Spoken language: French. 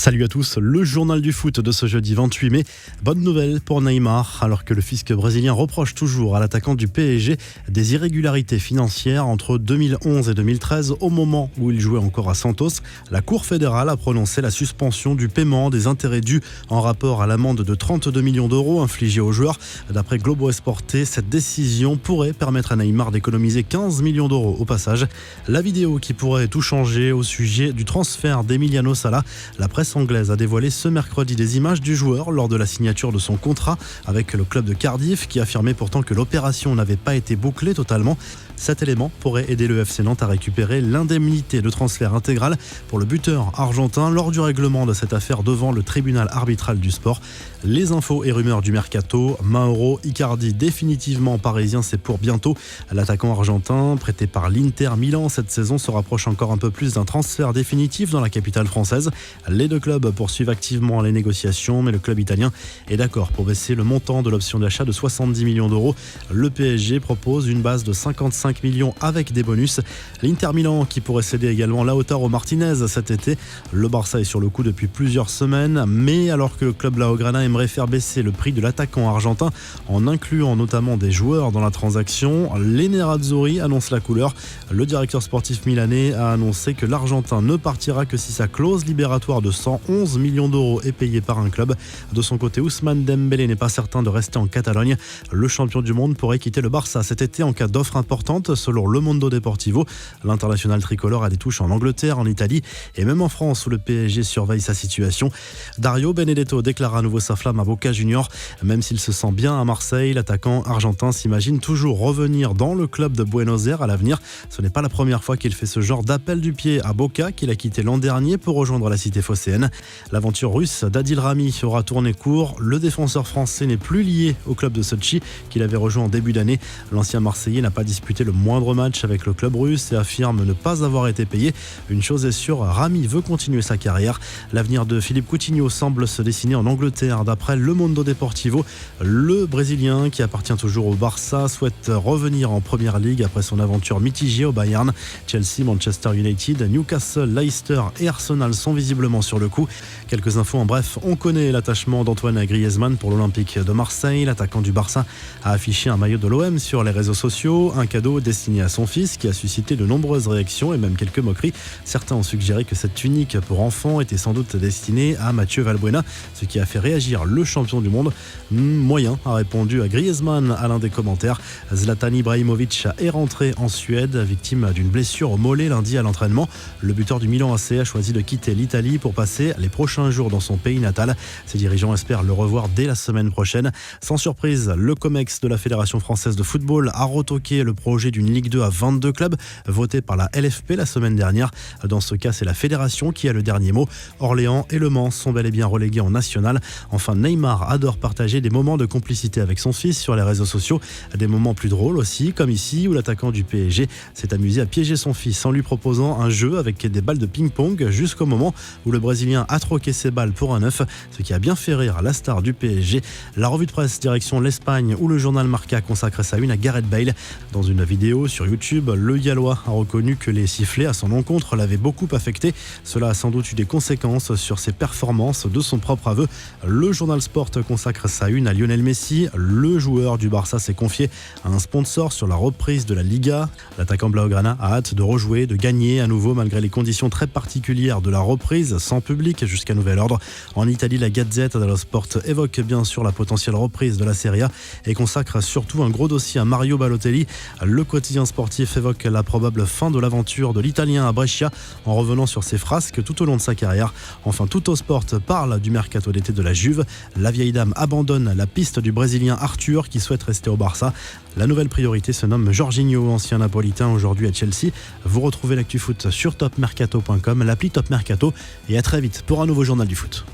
Salut à tous, le journal du foot de ce jeudi 28 mai. Bonne nouvelle pour Neymar, alors que le fisc brésilien reproche toujours à l'attaquant du PSG des irrégularités financières entre 2011 et 2013, au moment où il jouait encore à Santos. La Cour fédérale a prononcé la suspension du paiement des intérêts dus en rapport à l'amende de 32 millions d'euros infligée au joueur. D'après Globo Esporte, cette décision pourrait permettre à Neymar d'économiser 15 millions d'euros au passage. La vidéo qui pourrait tout changer au sujet du transfert d'Emiliano Sala. La presse anglaise a dévoilé ce mercredi des images du joueur lors de la signature de son contrat avec le club de Cardiff, qui affirmait pourtant que l'opération n'avait pas été bouclée totalement. Cet élément pourrait aider le FC Nantes à récupérer l'indemnité de transfert intégrale pour le buteur argentin lors du règlement de cette affaire devant le tribunal arbitral du sport. Les infos et rumeurs du mercato: Mauro Icardi définitivement parisien, c'est pour bientôt. L'attaquant argentin prêté par l'Inter Milan cette saison se rapproche encore un peu plus d'un transfert définitif dans la capitale française. Les deux clubs poursuivent activement les négociations, mais le club italien est d'accord pour baisser le montant de l'option d'achat de 70 millions d'euros. Le PSG propose une base de 55 millions avec des bonus. L'Inter Milan qui pourrait céder également Lautaro Martinez cet été. Le Barça est sur le coup depuis plusieurs semaines, mais alors que le club Blaugrana aimerait faire baisser le prix de l'attaquant argentin en incluant notamment des joueurs dans la transaction, les Nerazzurri annoncent la couleur. Le directeur sportif milanais a annoncé que l'Argentin ne partira que si sa clause libératoire de 111 millions d'euros est payée par un club. De son côté, Ousmane Dembélé n'est pas certain de rester en Catalogne. Le champion du monde pourrait quitter le Barça cet été en cas d'offre importante, selon Le Mondo Deportivo. L'international tricolore a des touches en Angleterre, en Italie et même en France, où le PSG surveille sa situation. Dario Benedetto déclare à nouveau sa flamme à Boca Juniors. Même s'il se sent bien à Marseille, l'attaquant argentin s'imagine toujours revenir dans le club de Buenos Aires à l'avenir. Ce n'est pas la première fois qu'il fait ce genre d'appel du pied à Boca, qu'il a quitté l'an dernier pour rejoindre la cité phocéenne. L'aventure russe d'Adil Rami aura tourné court. Le défenseur français n'est plus lié au club de Sochi qu'il avait rejoint en début d'année. L'ancien Marseillais n'a pas disputé le moindre match avec le club russe et affirme ne pas avoir été payé. Une chose est sûre, Rami veut continuer sa carrière. L'avenir de Philippe Coutinho semble se dessiner en Angleterre. D'après Le Mondo Deportivo, le Brésilien, qui appartient toujours au Barça, souhaite revenir en Première Ligue après son aventure mitigée au Bayern. Chelsea, Manchester United, Newcastle, Leicester et Arsenal sont visiblement sur le coup. Quelques infos en bref: on connaît l'attachement d'Antoine Griezmann pour l'Olympique de Marseille. L'attaquant du Barça a affiché un maillot de l'OM sur les réseaux sociaux, un cadeau destiné à son fils qui a suscité de nombreuses réactions et même quelques moqueries. Certains ont suggéré que cette tunique pour enfants était sans doute destinée à Mathieu Valbuena, ce qui a fait réagir le champion du monde. Moyen, a répondu à Griezmann à l'un des commentaires. Zlatan Ibrahimovic est rentré en Suède, victime d'une blessure au mollet lundi à l'entraînement. Le buteur du Milan AC a choisi de quitter l'Italie pour passer les prochains jours dans son pays natal. Ses dirigeants espèrent le revoir dès la semaine prochaine. Sans surprise, le COMEX de la Fédération française de football a retoqué le projet d'une Ligue 2 à 22 clubs, voté par la LFP la semaine dernière. Dans ce cas, c'est la fédération qui a le dernier mot. Orléans et Le Mans sont bel et bien relégués en national. Enfin, Neymar adore partager des moments de complicité avec son fils sur les réseaux sociaux. Des moments plus drôles aussi, comme ici où l'attaquant du PSG s'est amusé à piéger son fils en lui proposant un jeu avec des balles de ping-pong jusqu'au moment où le Brésilien a troqué ses balles pour un œuf, ce qui a bien fait rire la star du PSG. La revue de presse direction l'Espagne, où le journal Marca consacre sa une à Gareth Bale. Dans une vidéo sur YouTube, le Gallois a reconnu que les sifflets à son encontre l'avaient beaucoup affecté. Cela a sans doute eu des conséquences sur ses performances, de son propre aveu. Le journal Sport consacre sa une à Lionel Messi. Le joueur du Barça s'est confié à un sponsor sur la reprise de la Liga. L'attaquant Blaugrana a hâte de rejouer, de gagner à nouveau malgré les conditions très particulières de la reprise, sans public jusqu'à nouvel ordre. En Italie, la Gazzetta dello Sport évoque bien sûr la potentielle reprise de la Serie A et consacre surtout un gros dossier à Mario Balotelli. Le quotidien sportif évoque la probable fin de l'aventure de l'Italien à Brescia en revenant sur ses frasques tout au long de sa carrière. Enfin, Tuttosport parle du mercato d'été de la Juve. La vieille dame abandonne la piste du Brésilien Arthur qui souhaite rester au Barça. La nouvelle priorité se nomme Jorginho, ancien napolitain aujourd'hui à Chelsea. Vous retrouvez l'actu foot sur topmercato.com, l'appli Top Mercato, et à très vite pour un nouveau journal du foot.